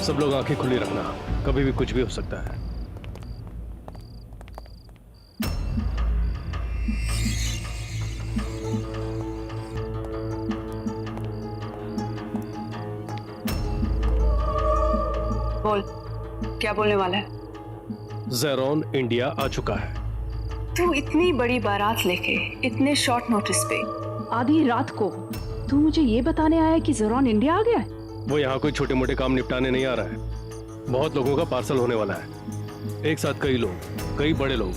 सब लोग आंखें खुली रखना, कभी भी कुछ भी हो सकता है। बोल, क्या बोलने वाला है? ज़ेरोन इंडिया आ चुका है। तू इतनी बड़ी बारात लेके इतने शॉर्ट नोटिस पे आधी रात को तू मुझे ये बताने आया कि ज़ेरोन इंडिया आ गया है? वो यहाँ कोई छोटे मोटे काम निपटाने नहीं आ रहा है। बहुत लोगों का पार्सल होने वाला है। एक साथ कई लोग, कई बड़े लोग।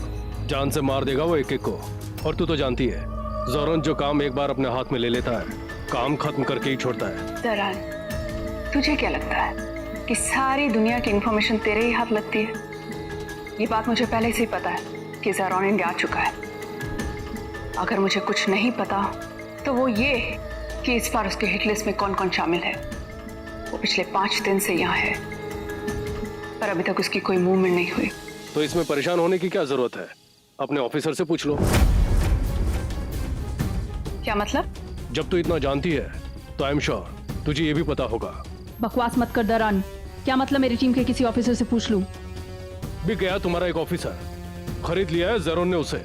जान से मार देगा वो एक एक को। और तू तो जानती है, ज़ेरोन जो काम एक बार अपने हाथ में ले लेता है, काम खत्म करके ही छोड़ता है। दरान, तुझे क्या लगता है कि सारी दुनिया की इंफॉर्मेशन तेरे ही हाथ लगती है? ये बात मुझे पहले से ही पता है कि ज़ेरोन इंडिया आ चुका है। अगर मुझे कुछ नहीं पता तो वो ये कि इस बार उसके हिट लिस्ट में कौन कौन शामिल है। वो पिछले 5 दिन से यहाँ है, पर अभी तक उसकी कोई मूवमेंट नहीं हुई। तो इसमें परेशान होने की क्या जरूरत है? अपने ऑफिसर से पूछ लो। क्या मतलब? जब तू इतना जानती है तो आई एम श्योर तुझे ये भी पता होगा। बकवास मत कर दरान। क्या मतलब मेरी टीम के किसी ऑफिसर से पूछ लूं? भी गया तुम्हारा एक ऑफिसर, खरीद लिया है ज़ेरोन ने उसे,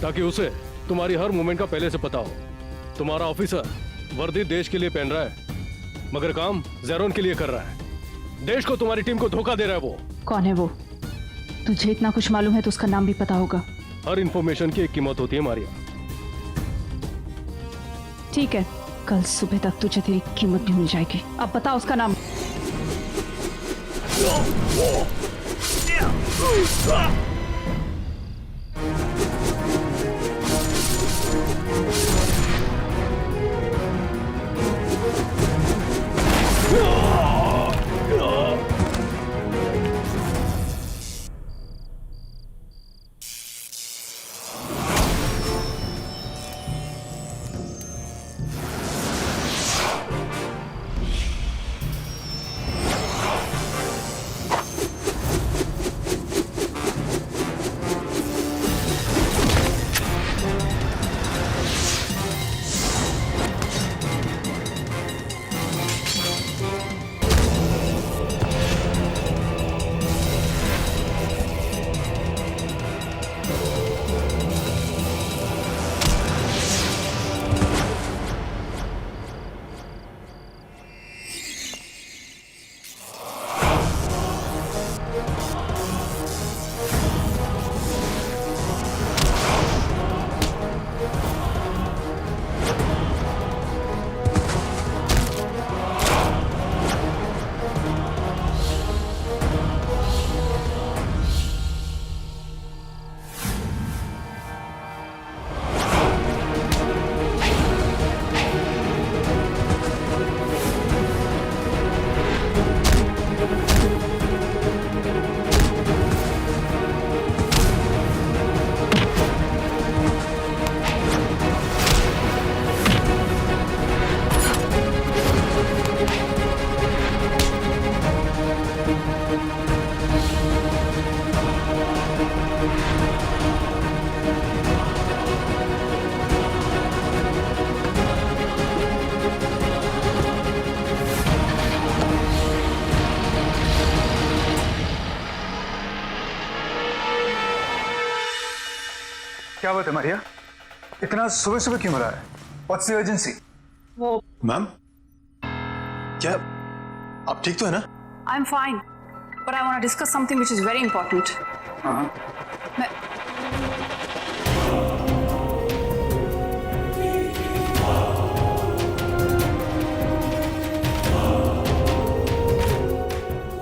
ताकि उसे तुम्हारी हर मूवमेंट का पहले से पता हो। तुम्हारा ऑफिसर वर्दी देश के लिए पहन रहा है, मगर काम ज़ेरोन के लिए कर रहा है। देश को, तुम्हारी टीम को धोखा दे रहा है वो। कौन है वो? तुझे इतना कुछ मालूम है तो उसका नाम भी पता होगा। हर इंफॉर्मेशन की एक कीमत होती है मारिया। ठीक है, कल सुबह तक तुझे तेरी कीमत भी मिल जाएगी। अब बता उसका नाम। क्या बात है मारिया? इतना सुबह सुबह क्यों हो रहा है? What's the urgency? वो मैम, क्या आप ठीक तो है ना? I am fine, but I want to discuss something which is very important. मैं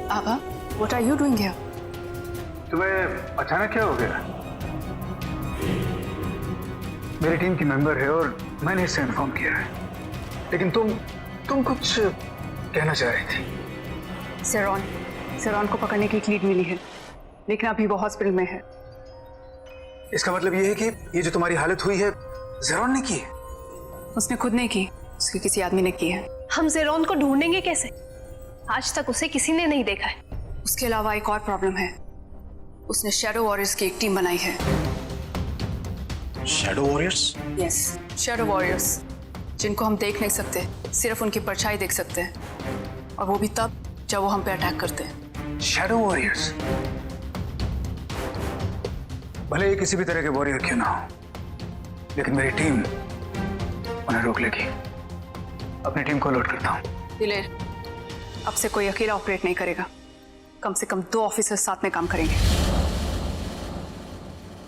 Abha, what are you doing here? तुम्हें अचानक क्या हो गया? मेरी टीम की मेंबर है और मैंने इससे इन्फॉर्म किया है, लेकिन तुम कुछ कहना चाह रही थी। ज़ेरोन को पकड़ने की एक लीड मिली है, लेकिन अभी वो हॉस्पिटल में है। इसका मतलब ये है कि ये जो तुम्हारी हालत हुई है ज़ेरोन ने की है? उसने खुद नहीं की, उसके किसी आदमी ने की है। हम ज़ेरोन को ढूंढेंगे कैसे? आज तक उसे किसी ने नहीं देखा है। उसके अलावा एक और प्रॉब्लम है, उसने शैडो वॉरियर्स की एक टीम बनाई है। Shadow warriors? Yes, shadow warriors, जिनको हम देख नहीं सकते, सिर्फ उनकी परछाई देख सकते हैं, और वो भी तब जब वो हम पे अटैक करते हैं। शैडो वॉरियर्स, भले ही किसी भी तरह के वॉरियर क्यों ना हो, लेकिन मेरी टीम उन्हें रोक लेगी। अपनी टीम को अलर्ट करता हूं। दिलेर, अब से कोई अकेला ऑपरेट नहीं करेगा। कम से कम 2 ऑफिसर्स साथ में काम करेंगे।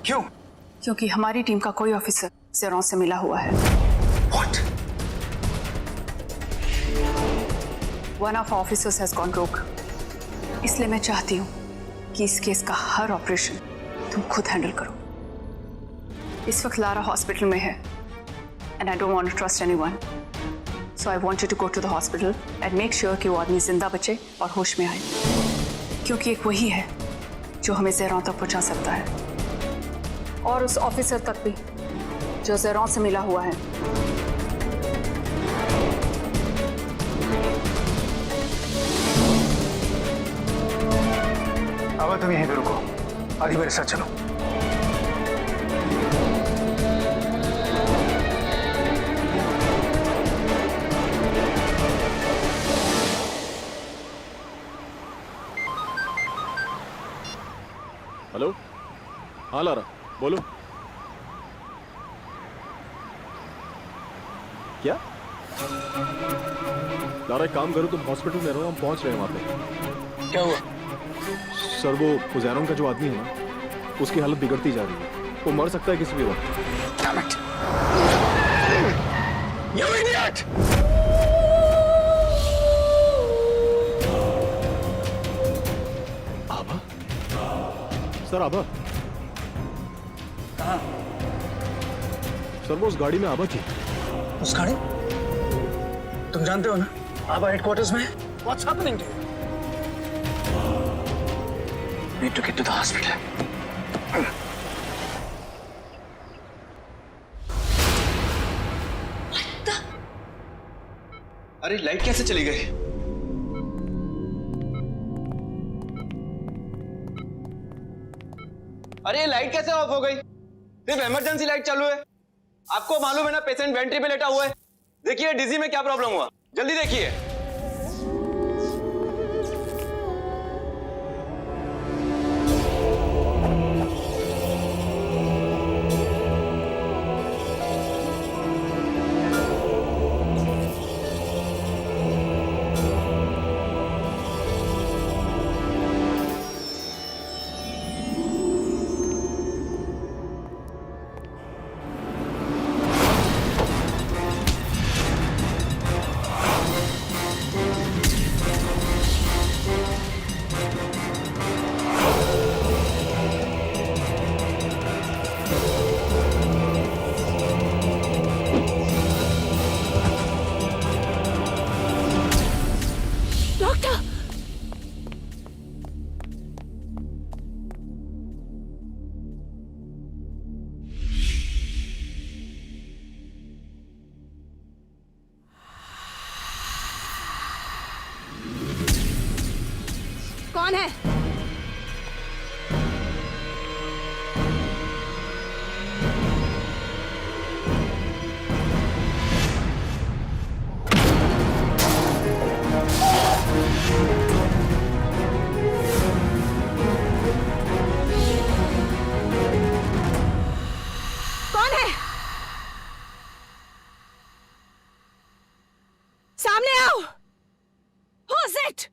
क्यों? क्योंकि हमारी टीम का कोई ऑफिसर ज़ेरोन से मिला हुआ है। What? One of our officers has gone rogue. इसलिए मैं चाहती हूँ कि इस केस का हर ऑपरेशन तुम खुद हैंडल करो। इस वक्त लारा हॉस्पिटल में है and I don't want to trust anyone. So I want you to go to the hospital and make sure कि वो आदमी जिंदा बचे और होश में आए, क्योंकि एक वही है जो हमें ज़ेरोन तक पहुंचा सकता है, और उस ऑफिसर तक भी जो ज़ेरोन से मिला हुआ है। अब तुम यहीं पे रुको, आदि मेरे साथ चलो। हेलो, हाँ लारा, बोलो। क्या? लारा एक काम करो, तुम हॉस्पिटल में रहो, हम पहुंच रहे हैं वहां पे। क्या हुआ? सर वो ज़ैरोन का जो आदमी है ना, उसकी हालत बिगड़ती जा रही है। वो मर सकता है किसी भी वक्त। Damn it! You idiot! Abha? Sir Abha? कहाँ? सर वो उस गाड़ी में आभा थी। उस गाड़ी? तुम जानते हो ना, आबा हेडक्वार्टर्स में है। What's happening to you? Need to get to the hospital. अरे लाइट कैसे चली गई? अरे ये लाइट कैसे ऑफ हो गई? सिर्फ इमरजेंसी लाइट चालू है। आपको मालूम है ना, पेशेंट वेंट्री पे लेटा हुआ है। देखिए डीजी में क्या प्रॉब्लम हुआ, जल्दी देखिए। कौन है? कौन है? सामने आओ। Who's it?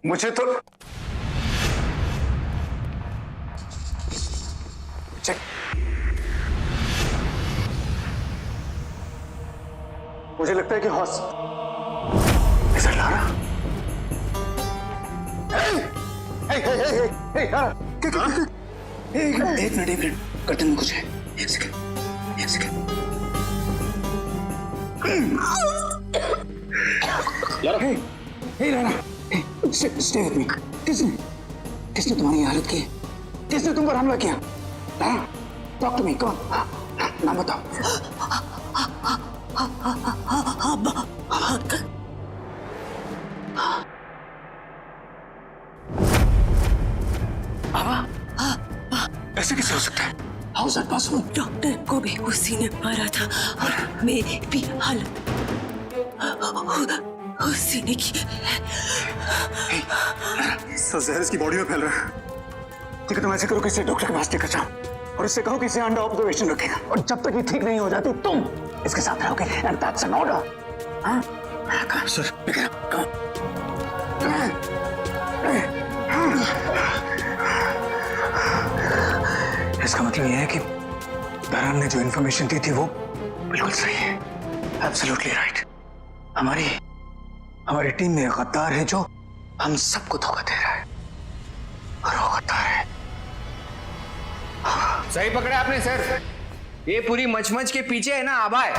मुझे तो चेक। मुझे लगता है कि हॉस इसे लारा। एक मिनट कर्टन में कुछ है। एक second. Lara, Lara, stay with me. किसने तुम्हारी हालत की? किसने तुम पर हमला किया? Lara, talk to me. कौन? नाम बताओ। ऐसे कैसे हो सकता है? How is that possible? Doctor को भी उसी ने मारा था और मेरी भी हालत उसी ने की। सर जहर इसकी बॉडी में फैल रहा है। ठीक है, तुम ऐसे करो कि इसे डॉक्टर के पास लेकर जाओ और इससे कहो कि इसे अंडर ऑब्जर्वेशन रखेगा और जब तक ये ठीक नहीं हो जाती तुम इसके साथ रहोगे। And that's an order. हाँ सर, इसका मतलब यह है कि बहरान ने जो इंफॉर्मेशन दी थी वो बिल्कुल सही है। Absolutely right. हमारी टीम में एक गद्दार है जो हम सबको धोखा दे रहा है और वो गद्दार है। सही पकड़ा आपने सर। ये पूरी मचमच के पीछे है ना आभा है।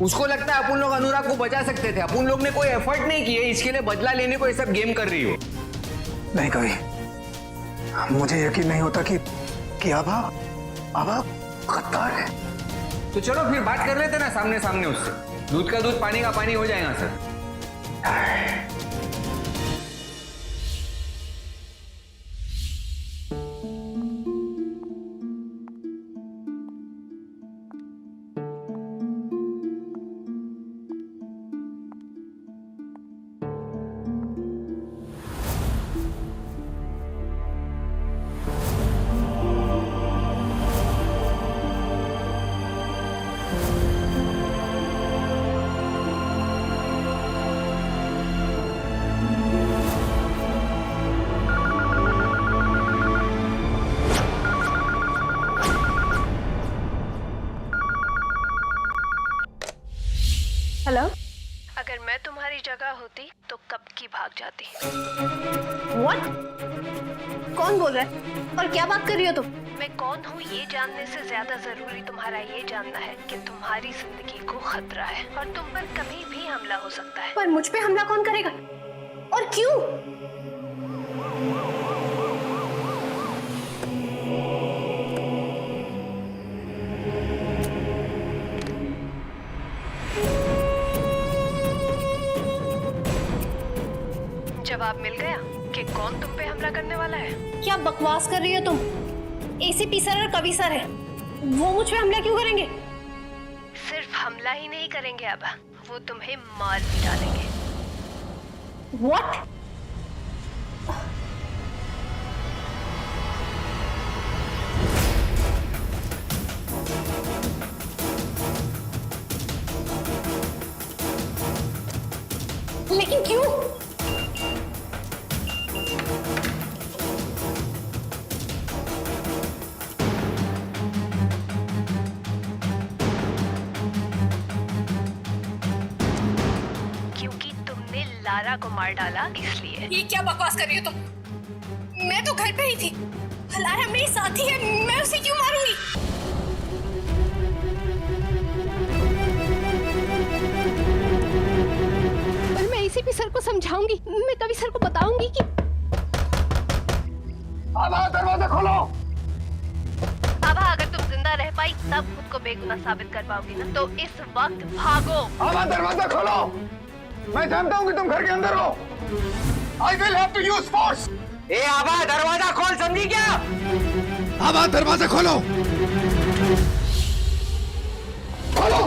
उसको लगता है अपन लोग अनुराग को बचा सकते थे। अपन लोग ने कोई एफर्ट नहीं किए, इसके लिए बदला लेने को ये सब गेम कर रही हो। नहीं कभी मुझे यकीन नहीं होता कि आभा गद्दार है। तो चलो फिर बात कर लेते ना सामने सामने उससे। दूध का दूध पानी का पानी हो जाएगा सर। हेलो। अगर मैं तुम्हारी जगह होती तो कब की भाग जाती। What? कौन बोल रहा है और क्या बात कर रही हो तुम? मैं कौन हूँ ये जानने से ज्यादा जरूरी तुम्हारा ये जानना है कि तुम्हारी जिंदगी को खतरा है और तुम पर कभी भी हमला हो सकता है। पर मुझ पे हमला कौन करेगा और क्यों? जवाब मिल गया कि कौन तुम पे हमला करने वाला है। क्या बकवास कर रही हो तुम? एसीपी सर और कवि सर है, वो मुझ पे हमला क्यों करेंगे? सिर्फ हमला ही नहीं करेंगे अब, वो तुम्हें मार भी डालेंगे। What? लेकिन क्यों? क्योंकि तुमने लारा को मार डाला इसलिए। ये क्या बकवास कर रही हो तुम? मैं तो घर पे ही थी। लारा मेरी साथी है, मैं उसे क्यों मारूंगी? पर मैं एसीपी सर को समझाऊंगी, मैं कवि सर को बताऊंगी कि आभा दरवाजा खोलो। आभा अगर तुम जिंदा रह पाई तब खुद को बेगुनाह साबित कर पाओगी ना, तो इस वक्त भागो। आभा दरवाजा खोलो। मैं जानता हूँ कि तुम घर के अंदर हो। I will have to use force. ए आभा दरवाजा खोल, समझी क्या? आभा दरवाजा खोलो। खोलो।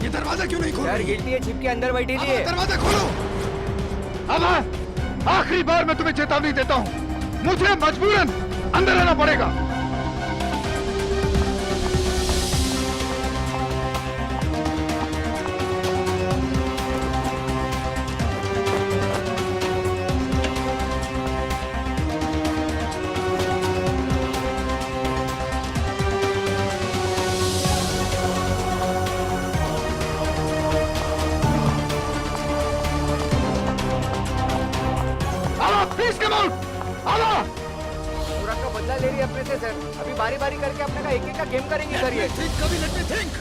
ये दरवाजा क्यों नहीं खोल? यार गिल्टी है, छिप के अंदर बैठी थी। दरवाजा खोलो। आभा आखिरी बार मैं तुम्हें चेतावनी देता हूँ, मुझे मजबूरन अंदर आना पड़ेगा। अनुराग का बदला ले रही है अपने से सर। अभी बारी बारी करके अपने का एक का गेम करेंगे सर ये। कभी लेट मी थिंक।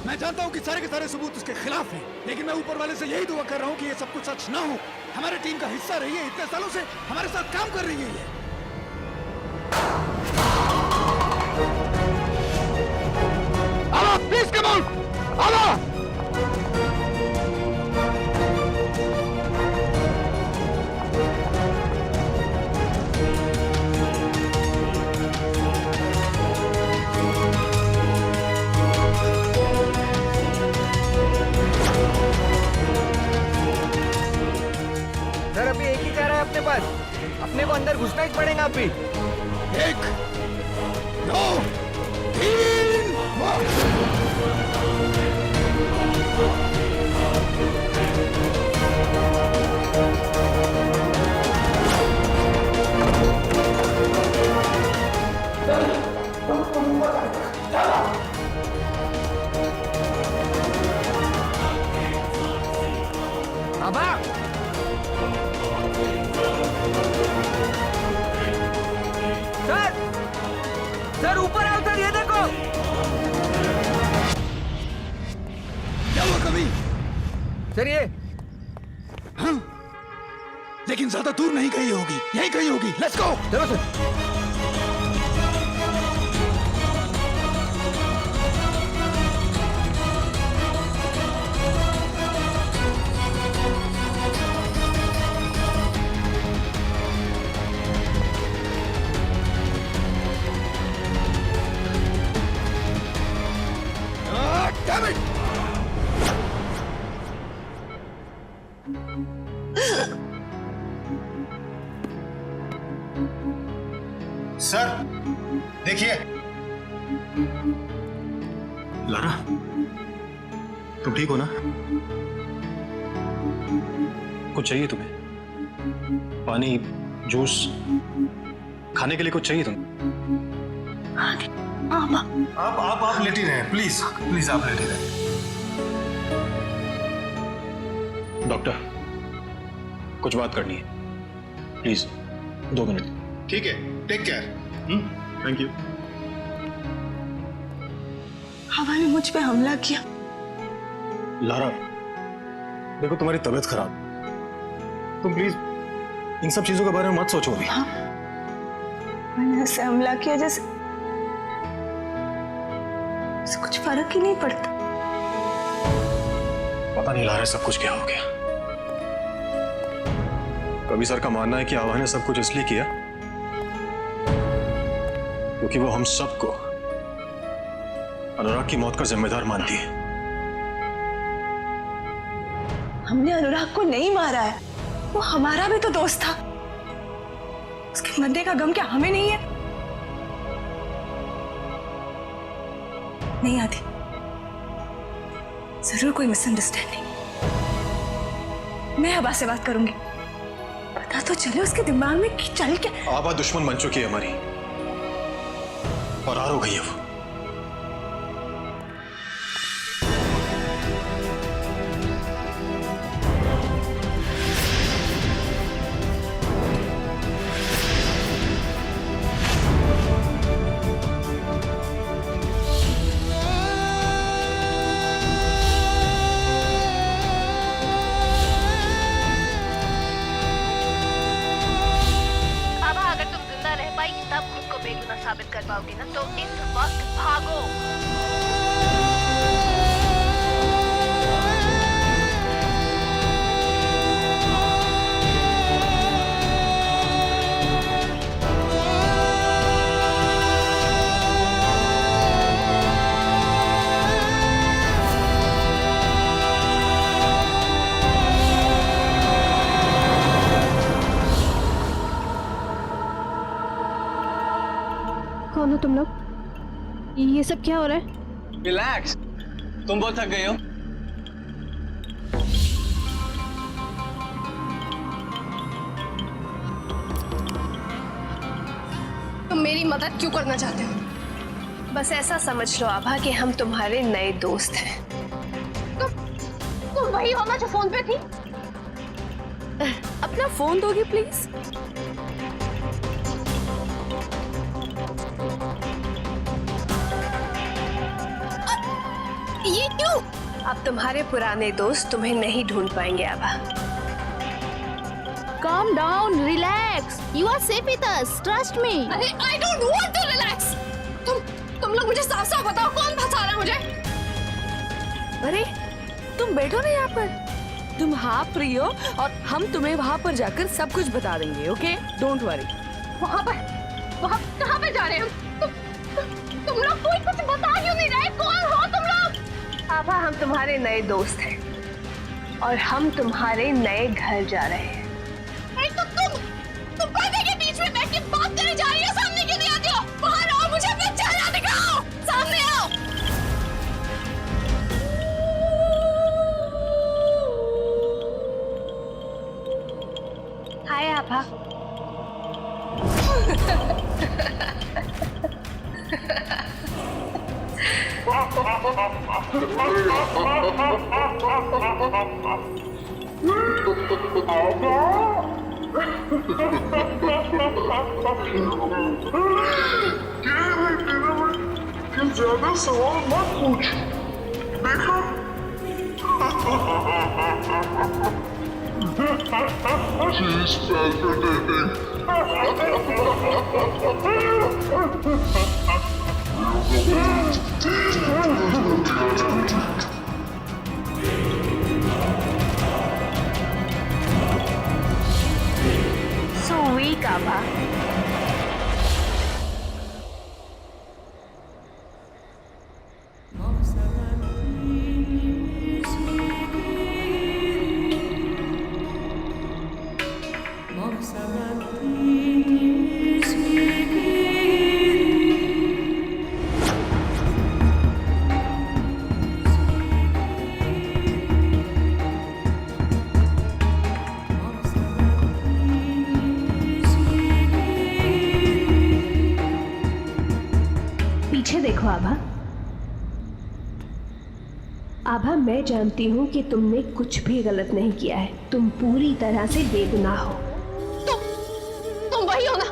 मैं जानता हूँ कि सारे के सारे सबूत उसके खिलाफ हैं, लेकिन मैं ऊपर वाले से यही दुआ कर रहा हूँ कि ये सब कुछ सच ना हो। हमारे टीम का हिस्सा रही है, इतने सालों से हमारे साथ काम कर रही है ये। आला, प्लीज कम आउट। आला। सर अभी एक ही जा रहा है अपने पास, अपने को अंदर घुसना ही पड़ेगा अभी। 1 2 3 आभा सर, सर ऊपर आओ सर, ये देखो। क्या हुआ कभी? सर ये हाँ? लेकिन ज्यादा दूर नहीं गई होगी, यही कहीं होगी। Let's go. चलो सर। Damn it! सर देखिए। लारा, तुम ठीक हो ना? कुछ चाहिए तुम्हें? पानी, जूस, खाने के लिए कुछ चाहिए तुम्हें? आप लेटे रहे, प्लीज प्लीज आप लेटे रहे। डॉक्टर, कुछ बात करनी है, प्लीज 2 मिनट। ठीक है, टेक केयर। Thank you. हवा ने मुझ पे हमला किया। लारा, देखो तुम्हारी तबीयत खराब, तुम प्लीज इन सब चीजों के बारे में मत सोचो अभी। हाँ, मैंने ऐसे हमला किया जैसे कुछ फर्क ही नहीं पड़ता। पता नहीं लारा सब कुछ क्या हो गया। कभी सर का मानना है कि आभा ने सब कुछ इसलिए किया क्योंकि वो हम सबको अनुराग की मौत का जिम्मेदार मानती है। हमने अनुराग को नहीं मारा है, वो हमारा भी तो दोस्त था। उसके मरने का गम क्या हमें नहीं है? नहीं आती, जरूर कोई मिसअंडरस्टैंडिंग। मैं आभा से बात करूंगी, पता तो चले उसके दिमाग में कि चल क्या। आभा दुश्मन बन चुकी है हमारी, फरार हो गई है वो। तब खुद को बेगुनाह साबित कर पाओगे ना, तो इस वक्त भागो। कौन हो तुम लोग? ये सब क्या हो रहा है? रिलैक्स, तुम बहुत थक गई हो। तुम मेरी मदद क्यों करना चाहते हो? बस ऐसा समझ लो आभा कि हम तुम्हारे नए दोस्त हैं। तुम वही हो ना जो फोन पे थी? अपना फोन दोगी प्लीज? ये क्यों? अब तुम्हारे पुराने दोस्त तुम्हें नहीं ढूंढ पाएंगे आभा। Calm down, relax. You are safe with us. Trust me. अरे I don't want to relax. तुम लोग मुझे साफ साफ बताओ कौन फंसा रहा है मुझे? अरे तुम बैठो ना यहाँ पर, तुम हाँ फ्री हो और हम तुम्हें वहाँ पर जाकर सब कुछ बता देंगे, ओके? Don't worry. वहाँ कहाँ पे जा रहे हैं हम? तुम लोग कोई कुछ बता क्यों नहीं रहे? कौन हो तुम लोग? आभा, हम तुम्हारे नए दोस्त हैं और हम तुम्हारे नए घर जा रहे हैं। तो तुम पर्दे के बीच में बैठ के बात करने जा रही हो, सामने क्यों नहीं आती हो? बाहर आओ, मुझे अपना चेहरा दिखाओ, सामने आओ। हाय आभा। ज्यादा सवाल मत पूछ, देखो She's palpitating. So weak, आभा। पीछे देखो आभा। आभा, मैं जानती हूँ कि तुमने कुछ भी गलत नहीं किया है। तुम पूरी तरह से बेगुनाह हो। तुम वही हो ना?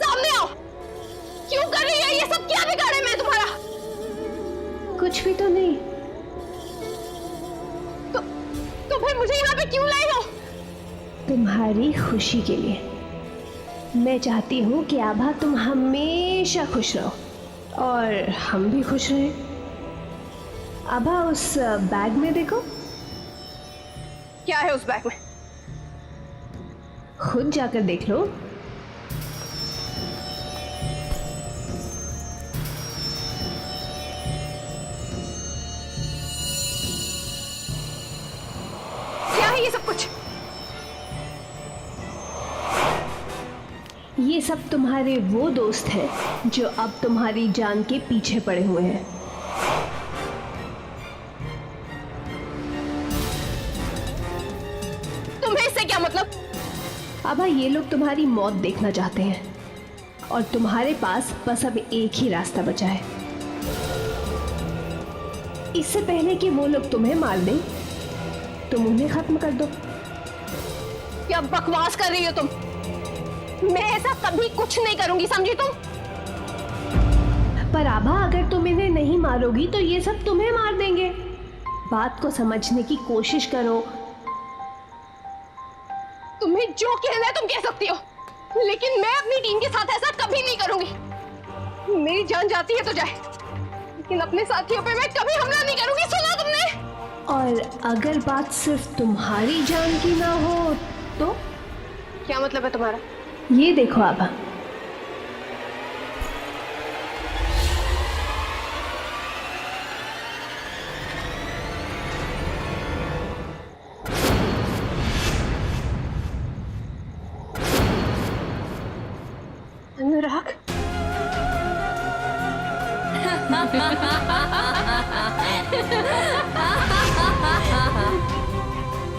सामने आओ। क्यों कर रही है ये सब? क्या बिगाड़े मैं तुम्हारा? कुछ भी तो नहीं। तो फिर मुझे यहाँ पे क्यों लाई हो? तुम्हारी खुशी के लिए। मैं चाहती हूँ कि आभा तुम हमेशा खुश रहो और हम भी खुश रहें। आभा, उस बैग में देखो। क्या है उस बैग में? खुद जाकर देख लो। क्या है ये सब कुछ? ये सब तुम्हारे वो दोस्त हैं जो अब तुम्हारी जान के पीछे पड़े हुए हैं। तुम्हें इससे क्या मतलब? आभा, ये लोग तुम्हारी मौत देखना चाहते हैं और तुम्हारे पास बस अब एक ही रास्ता बचा है। इससे पहले कि वो लोग तुम्हें मार दें, तुम उन्हें खत्म कर दो। क्या बकवास कर रही हो तुम? मैं ऐसा कभी कुछ नहीं करूंगी, समझी तुम? पर आभा, अगर तुम इन्हें नहीं मारोगी तो ये सब तुम्हें मार देंगे। बात को समझने की कोशिश करो। तुम्हें जो कहना है तुम कह सकती हो, लेकिन मैं अपनी टीम के साथ ऐसा कभी नहीं करूंगी। मेरी जान जाती है तो जाए, लेकिन अपने साथियों पे मैं कभी हमला नहीं करूंगी। सुना तुमने? और अगर बात सिर्फ तुम्हारी जान की ना हो तो? क्या मतलब है तुम्हारा? ये देखो आभा। अनुराग,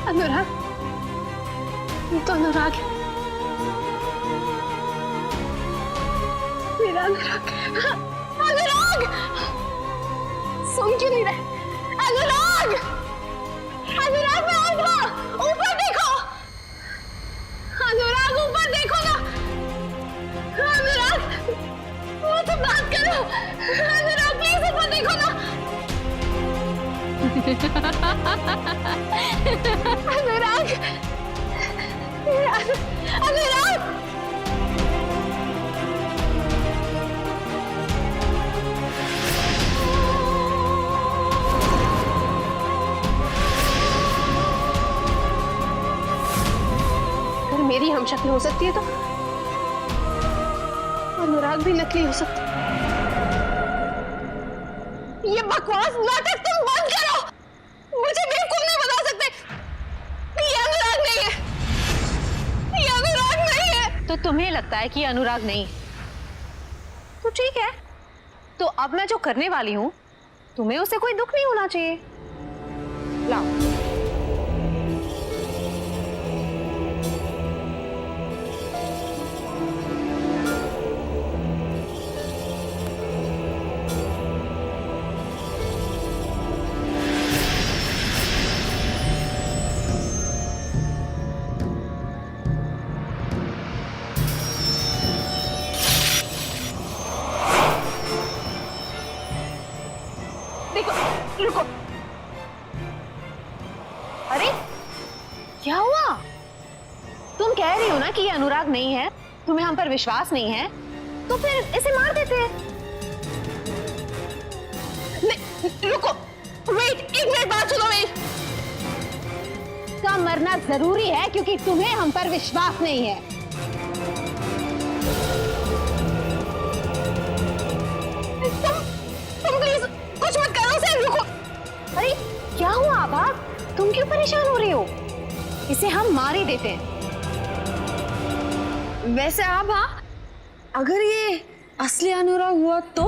अनुराग, ये तो अनुराग है। मेरा अनुराग। अनुराग, सुन क्यों नहीं रहे? अनुराग, अनुराग, मैं आऊंगा। ऊपर देखो अनुराग, ऊपर देखो ना। अनुराग, मुझसे बात करो। अनुराग, प्लीज ऊपर देखो ना। अनुराग, अनुराग, अगर मेरी हमशक्ल हो सकती है तो अनुराग भी नकली हो सकता है। ये बकवास नाटक तुम बंद करो। मुझे बेवकूफ नहीं बना सकते। ये अनुराग नहीं है, ये अनुराग नहीं है। तो तुम्हें लगता है कि ये अनुराग नहीं, तो ठीक है। तो अब मैं जो करने वाली हूं, तुम्हें उससे कोई दुख नहीं होना चाहिए। लाओ। रुको, अरे क्या हुआ? तुम कह रही हो ना कि ये अनुराग नहीं है, तुम्हें हम पर विश्वास नहीं है, तो फिर इसे मार देते हैं। नहीं, रुको, वेट, एक मिनट बात सुनो। वेट, इसका मरना जरूरी है क्योंकि तुम्हें हम पर विश्वास नहीं है। तुम प्लीज कुछ मत करो उसे। रुको, अरे क्या हुआ आभा? तुम क्यों परेशान हो रही हो? इसे हम मार ही देते हैं। वैसे आभा, अगर ये असली अनुराग हुआ तो?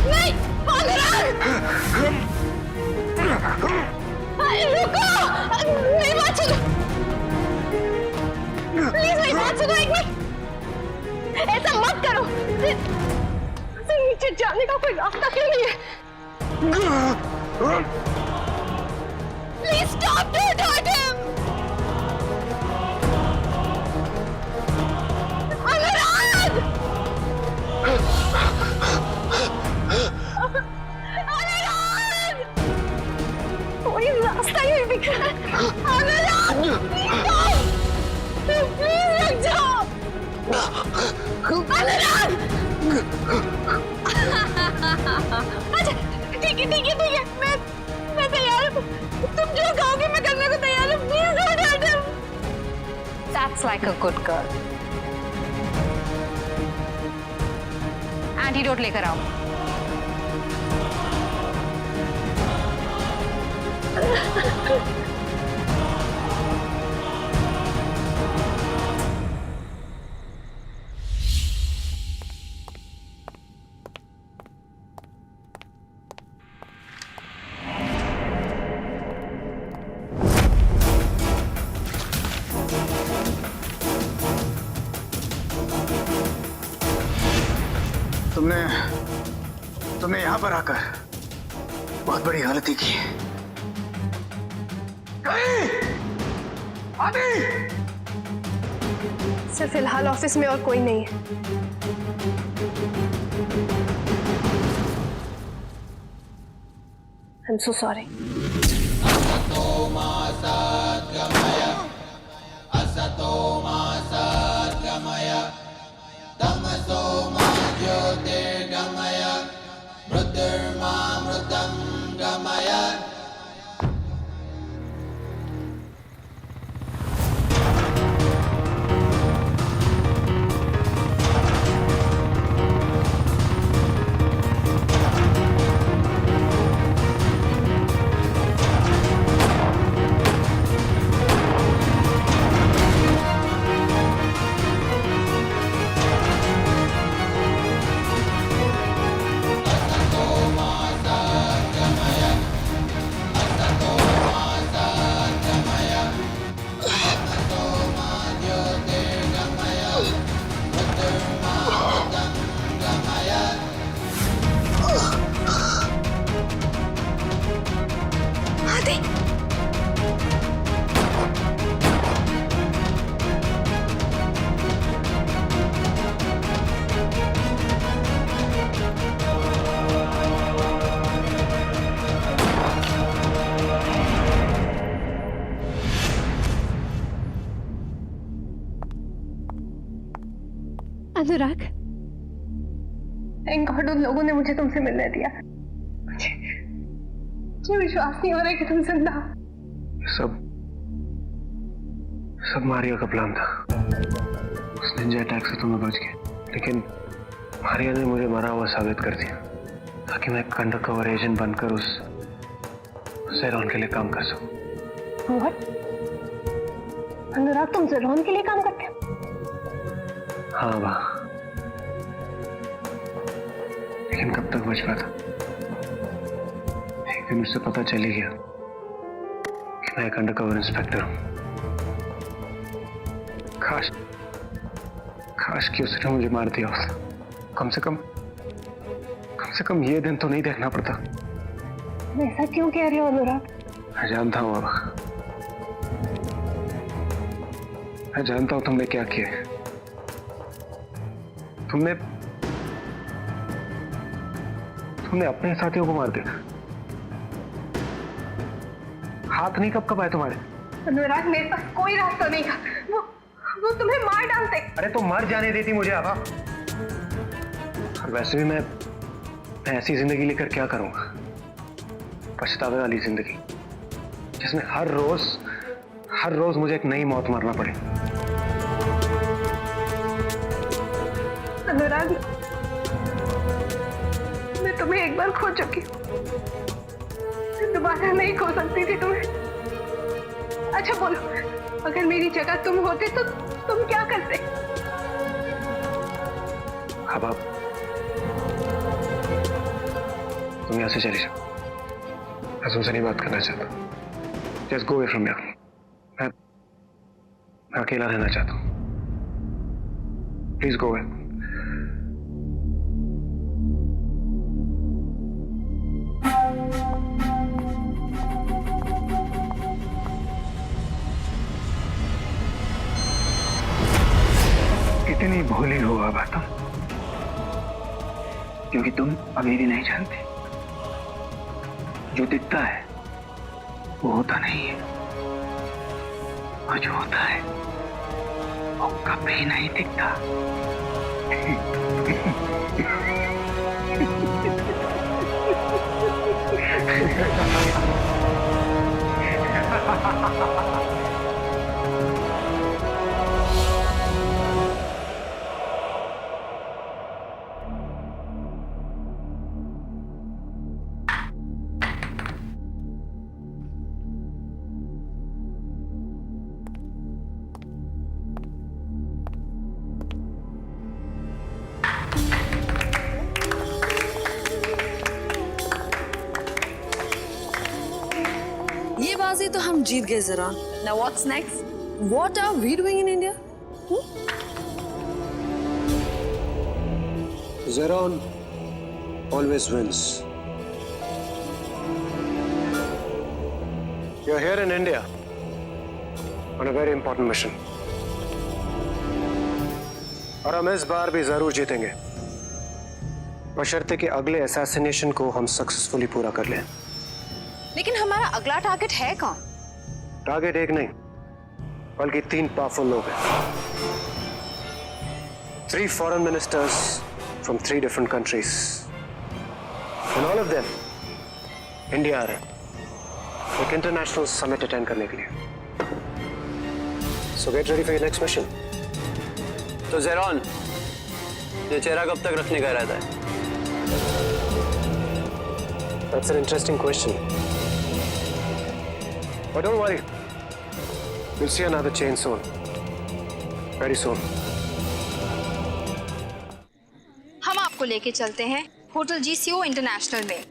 नहीं, अनुराग! रुको, मेरी बात सुनो, प्लीज मेरी बात सुनो एक मिनट। ऐसा मत करो। नीचे जाने का कोई रास्ता क्यों नहीं है? Please stop, don't hurt him. Anurag! Anurag! कोई रास्ता ही नहीं दिख रहा है। अनुराग! प्लीज रुक जाओ। अनुराग! अच्छा, ठीक है, मैं तैयार हूँ। तुम जो कहोगे मैं करने को तैयार हूँ। Please don't hurt him. That's like a good girl. Antidote लेकर आओ। तुमने यहां पर आकर बहुत बड़ी गलती की है। आदि! सर, फिलहाल ऑफिस में और कोई नहीं है। I'm so sorry. Anurag, thank God उन लोगों ने मुझे तुमसे मिलने दिया। मुझे विश्वास नहीं हो रहा है कि तुम जिंदा हो। सब मारिया का प्लान था। उस निंजा अटैक से तुम्हें बच गए, लेकिन मारिया ने मुझे मरा हुआ साबित कर दिया ताकि मैं अंडर कवर एजेंट बनकर उस ज़ेरॉन के लिए काम कर सकूं। What? अनुराग, तुम ज़ेरॉन के लिए काम करते हो? हाँ वाह, लेकिन कब तक बच पाता? एक दिन मुझसे पता चल ही गया कि मैं एक अंडरकवर इंस्पेक्टर हूं। काश कि उसने मुझे मार दिया होता। कम से कम ये दिन तो नहीं देखना पड़ता। ऐसा क्यों कह रहे हो अनुराग? मैं जानता हूं बाबा, मैं जानता हूं तुमने क्या किया। तुमने अपने साथियों को मार दिया। हाथ नहीं कब आए तुम्हारे? अनुराग, मेरे पास कोई रास्ता नहीं था। वो तुम्हें मार डालते। अरे तो मर जाने देती मुझे आभा। और वैसे भी मैं ऐसी जिंदगी लेकर क्या करूंगा? पछतावे वाली जिंदगी, जिसमें हर रोज मुझे एक नई मौत मरना पड़े। अनुराग, मैं तुम्हें एक बार खो चुकी हूँ, मैं दोबारा नहीं खो सकती थी तुम्हें। अच्छा बोलो, अगर मेरी जगह तुम होते तो तुम क्या करते? अब आप तुम यहां से चली जाओ। मैं तुमसे नहीं बात करना चाहता। Just go away from here. मैं अकेला रहना चाहता हूं। Please go away. कितनी भोली हो आभा तुम, क्योंकि तुम अभी भी नहीं जानते जो दिखता है वो होता नहीं है, और जो होता है वो कभी नहीं दिखता। ये बाजी तो हम जीत गए ज़ेरॉन। Now what's next? What are we doing in India? Zeron always wins. You're here in India on a very important mission. और हम इस बार भी जरूर जीतेंगे, बशर्ते कि अगले असैसिनेशन को हम सक्सेसफुली पूरा कर लें। लेकिन हमारा अगला टारगेट है कौन? टारगेट एक नहीं, बल्कि 3 पावरफुल लोग हैं। 3 foreign ministers from 3 different countries, and all of them India आ रहे हैं एक इंटरनेशनल समिट अटेंड करने के लिए। So get ready for your next mission. तो ज़ेरॉन, ये चेहरा कब तक रखने का इरादा है? That's an interesting question. But don't worry, you'll see another change soon. Very soon. हम आपको लेके चलते हैं होटल GCO इंटरनेशनल में।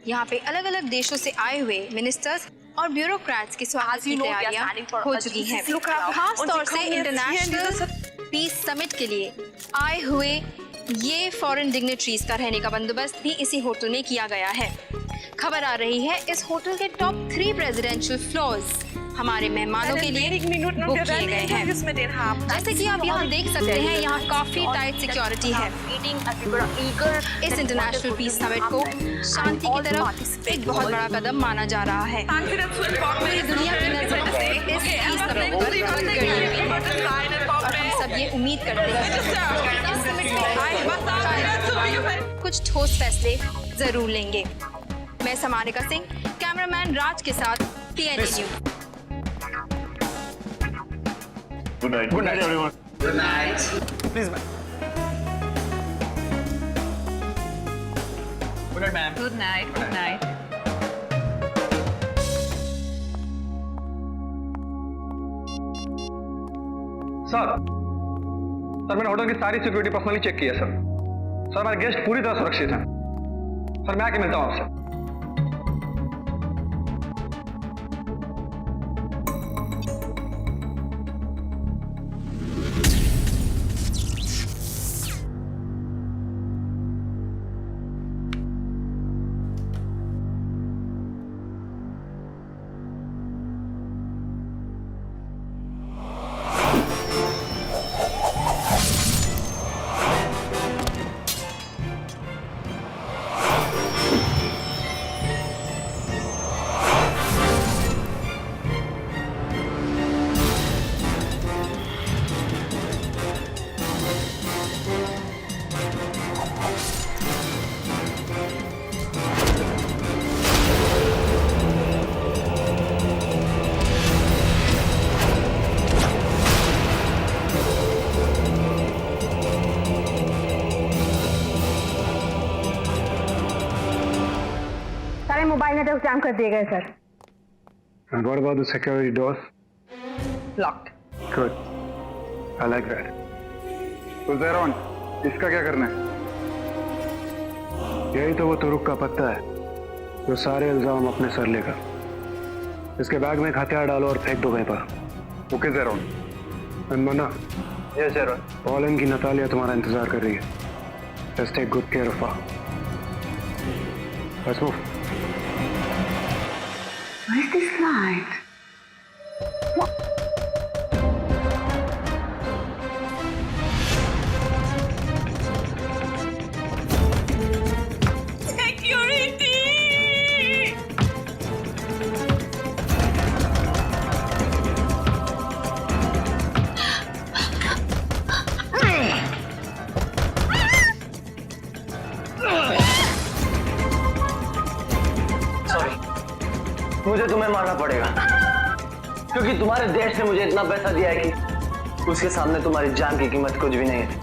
यहाँ पे अलग अलग देशों से आए हुए मिनिस्टर्स और ब्यूरोक्रेट्स की स्वागत की तैयारियां हो चुकी हैं। खास तौर से इंटरनेशनल पीस समिट के लिए आए हुए ये फॉरेन डिग्नेटरीज का रहने का बंदोबस्त भी इसी होटल में किया गया है। खबर आ रही है इस होटल के टॉप 3 प्रेसिडेंशियल फ्लोर्स हमारे मेहमानों के लिए बुक किए गए हैं। जैसे कि आप यहाँ देख सकते हैं, यहाँ काफी टाइट सिक्योरिटी है। इस इंटरनेशनल पीस समिट को शांति की तरफ एक बहुत बड़ा कदम माना जा रहा है। पूरी दुनिया की नजर इस पीस समिट पर गड़ी हुई है और हम सब ये ये उम्मीद करते हैं कुछ ठोस फैसले जरूर लेंगे। मैं समारिका सिंह, कैमरामैन राज के साथ TNA news. Good night everyone. Good night. Please ma'am. Good night ma'am. Good night, good night. Sir मैंने होटल की सारी सिक्योरिटी पर्सनली चेक की है सर हमारे गेस्ट पूरी तरह सुरक्षित हैं। सर मैं आके मिलता हूँ आपसे। मोबाइल नेटवर्क जाम कर दिए गए sir. And what about the security doors? Locked. Good. I like that. तो ज़ेरोन, इसका क्या करना है? यही तो वो तुरुक का पत्ता है जो सारे इल्जाम अपने सर लेगा। इसके बैग में एक हथियार डालो और फेंक दो वहीं पर। ओके ज़ेरोन। मना। यस ज़ेरोन। पॉलन की नतालिया तुम्हारा इंतजार कर रही है। Just take good care of her. Let's move. Where is this flight? मुझे तुम्हें मारना पड़ेगा क्योंकि तुम्हारे देश ने मुझे इतना पैसा दिया है कि उसके सामने तुम्हारी जान की कीमत कुछ भी नहीं है।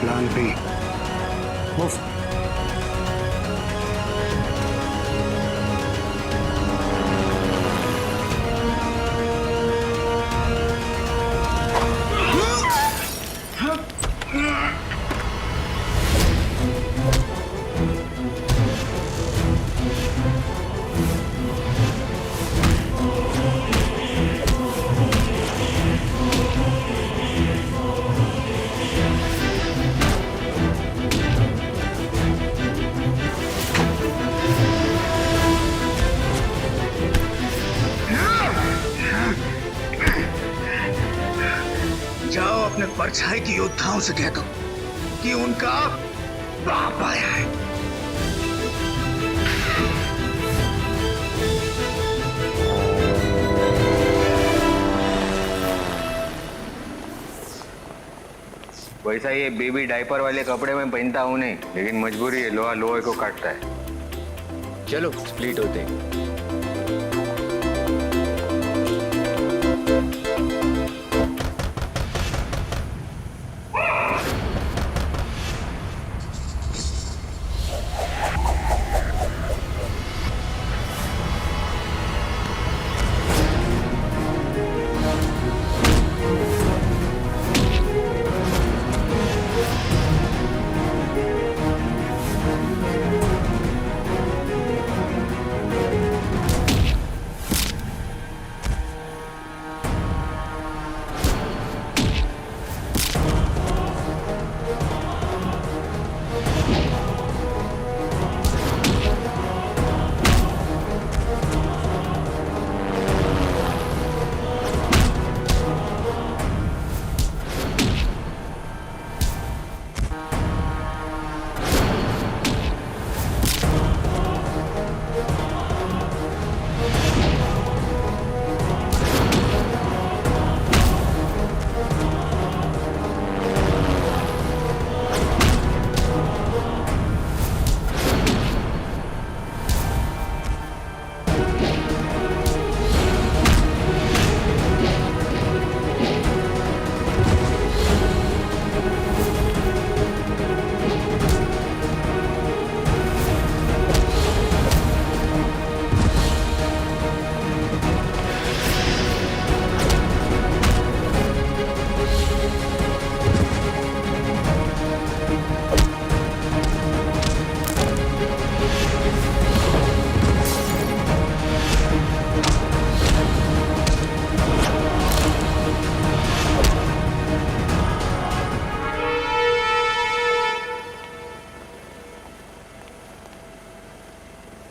Plan B. Move. जाओ अपने परछाई की योद्धाओं से कह दो कि उनका बाप आया है। वैसा ये बेबी डायपर वाले कपड़े में पहनता हूँ नहीं, लेकिन मजबूरी है, लोहा लोहे को काटता है। चलो स्प्लिट होते हैं।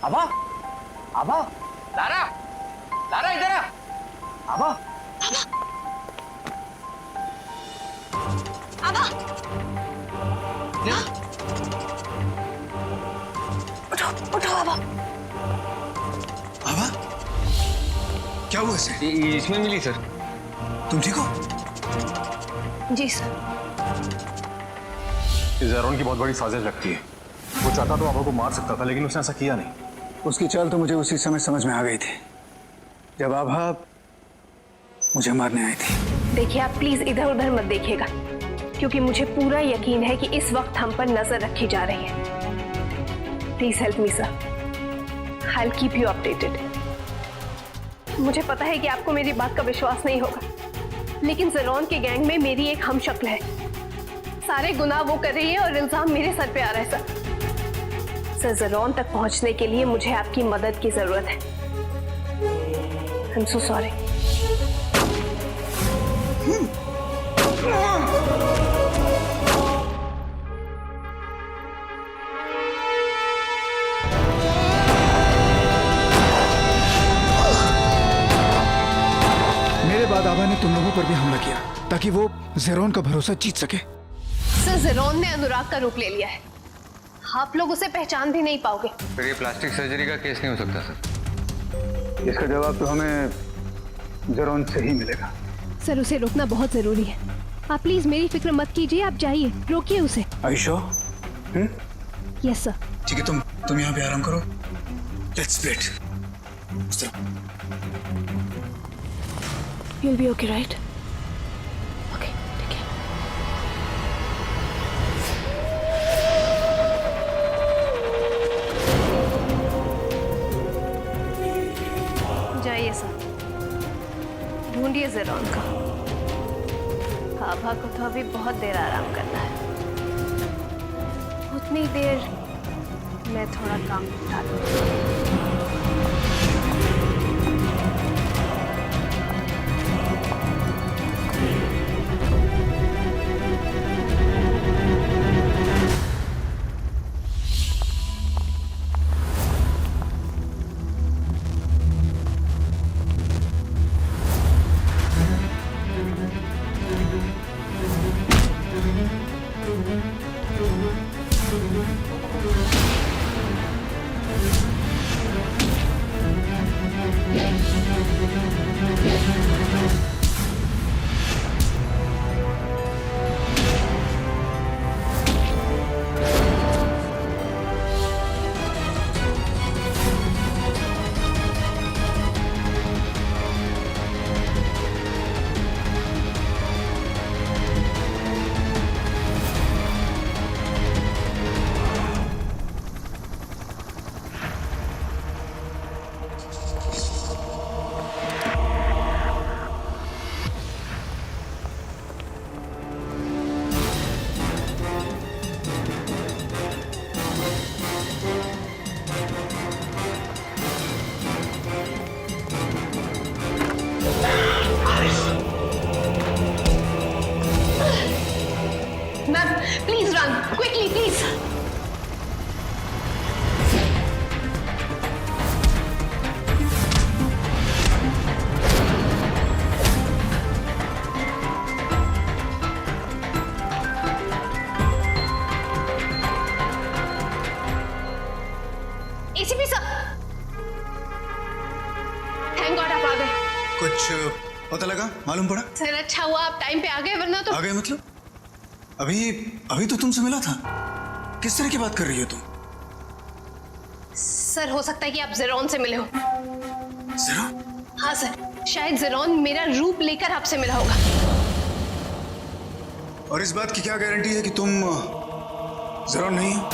आभा, आभा, लारा, लारा इधर आ, आभा, आभा, उठो उठो आभा। आभा, क्या हुआ इसे? इसमें मिली सर। तुम ठीक हो? जी सर। ज़ेरोन की बहुत बड़ी साजिश लगती है। वो चाहता तो आभा को मार सकता था, लेकिन उसने ऐसा किया नहीं। उसकी चाल तो मुझे उसी समय समझ में आ गई थी जब आभा मुझे मारने आई थी। देखिए आप प्लीज इधर उधर मत देखिएगा, क्योंकि मुझे पूरा यकीन है कि इस वक्त हम पर नजर रखी जा रही है। Please help me sir, I will keep you updated. मुझे पता है कि आपको मेरी बात का विश्वास नहीं होगा, लेकिन ज़ेरोन के गैंग में मेरी एक हमशक्ल है। सारे गुनाह वो कर रही है और इल्जाम मेरे सर पे आ रहा है सर। ज़ेरोन तक पहुंचने के लिए मुझे आपकी मदद की जरूरत है। I am so sorry. मेरे बाद आभा ने तुम लोगों पर भी हमला किया ताकि वो ज़ेरोन का भरोसा जीत सके। सर ज़ेरोन ने अनुराग का रूप ले लिया है, आप लोग उसे पहचान भी नहीं पाओगे। फिर ये प्लास्टिक सर्जरी का केस नहीं हो सकता सर। इसका जवाब तो हमें ज़ेरोन से ही मिलेगा। सर उसे रोकना बहुत जरूरी है। आप प्लीज मेरी फिक्र मत कीजिए, आप जाइए, रोकिए उसे। Ayesha, yes sir. ठीक है, तुम यहाँ पे आराम करो। Let's split. You'll be okay, right? Okay, ठीक है। जाइए सर, ढूंढिए ज़ेरोन को। आभा को तो अभी बहुत देर आराम करना है। उतनी देर मैं थोड़ा काम निपटा लूँ। Please run quickly, please. ACP sir, thank God आप आ गए। कुछ पता लगा, मालूम पड़ा? सर अच्छा हुआ आप टाइम पे आ गए, वरना तो। आ गए मतलब? अभी तो तुमसे मिला था। किस तरह की बात कर रही हो तुम? सर हो सकता है कि आप ज़ेरोन से मिले हो। ज़ेरोन? हाँ सर, शायद ज़ेरोन मेरा रूप लेकर आपसे मिला होगा। और इस बात की क्या गारंटी है कि तुम ज़ेरोन नहीं हो?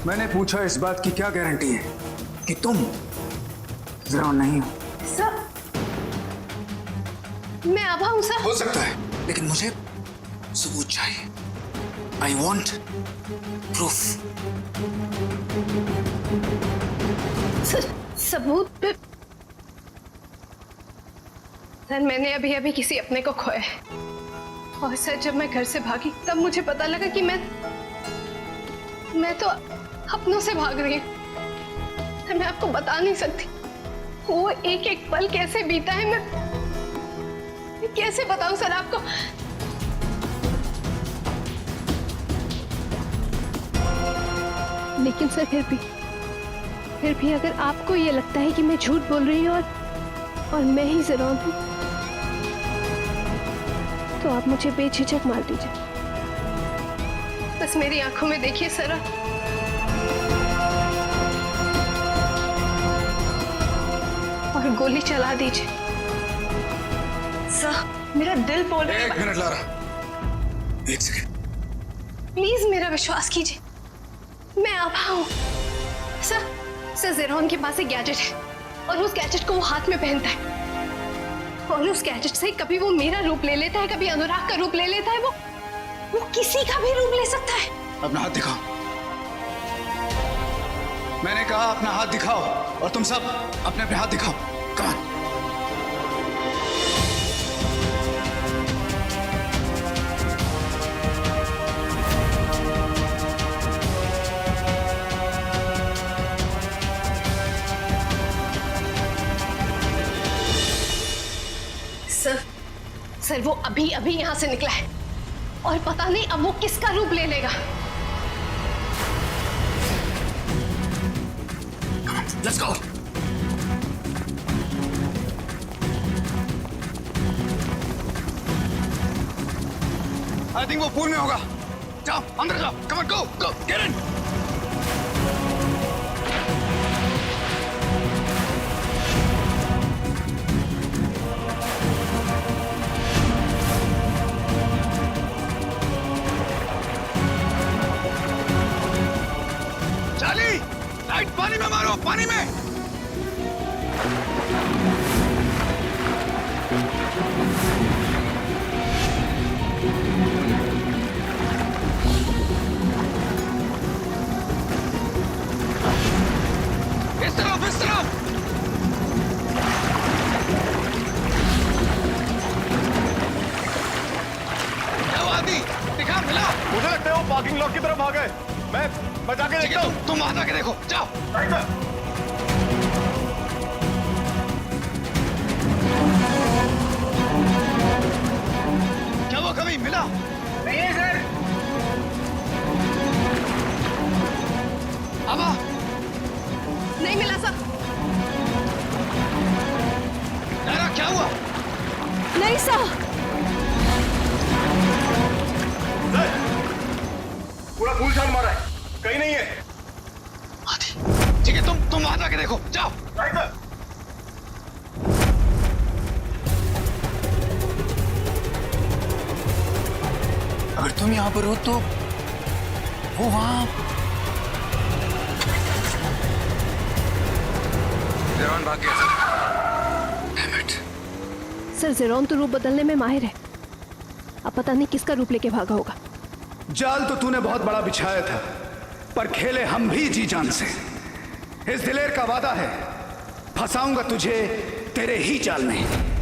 मैंने पूछा इस बात की क्या गारंटी है कि तुम ज़ेरोन नहीं हो? सर मैं आभा हूं सर। हो सकता है, लेकिन मुझे सबूत चाहिए। I want proof. सबूत? सर मैंने अभी किसी अपने को खोया है। और सर जब मैं घर से भागी तब मुझे पता लगा कि मैं तो अपनों से भाग रही हूँ। मैं आपको बता नहीं सकती वो एक एक पल कैसे बीता है। मैं कैसे बताऊं सर आपको। लेकिन सर फिर भी अगर आपको ये लगता है कि मैं झूठ बोल रही हूँ और मैं ही ज़ेरोन हूँ, तो आप मुझे बेझिझक मार दीजिए। बस मेरी आंखों में देखिए सर, और गोली चला दीजिए। सर मेरा दिल बोल रहा है। 1 मिनट लारा, 1 सेकंड। प्लीज मेरा विश्वास कीजिए, मैं आभा हूँ। सर ज़ेरोन के पास एक गैजेट है और उस गैजेट को वो हाथ में पहनता है, और उस गैजेट से कभी वो मेरा रूप ले लेता है, कभी अनुराग का रूप ले लेता है। वो किसी का भी रूप ले सकता है। अपना हाथ दिखाओ। मैंने कहा अपना हाथ दिखाओ, और तुम सब अपने अपने हाथ दिखाओ। Come on. सर वो अभी यहाँ से निकला है और पता नहीं अब वो किसका रूप ले लेगा। Let's go. I think वो पूल में होगा। जाओ अंदर जाओ। Come on, go, get in. Light पानी में मारो, पानी में। इस तरफ, इस तरफ। क्या हुआ आदि? दिखा, मिला। मुझे लगता है वो पार्किंग लॉट की तरफ भाग गए। मैं जाके देखता हूँ। तुम वहां जाके देखो, जाओ। क्या वो कभी मिला? नहीं है सर। आभा, नहीं मिला सर। नायरा क्या हुआ? नहीं सर। पूरा फूल छान मारा है, कहीं नहीं है। ठीक है, तुम वहां जाके देखो, जाओ। अगर तुम यहां पर हो तो वो वहां। ज़ेरोन भाग गया। Damn it. सर ज़ेरोन तो रूप बदलने में माहिर है, अब पता नहीं किसका रूप लेके भागा होगा। जाल तो तूने बहुत बड़ा बिछाया था, पर खेले हम भी जी जान से। इस दिलेर का वादा है, फंसाऊंगा तुझे तेरे ही जाल में।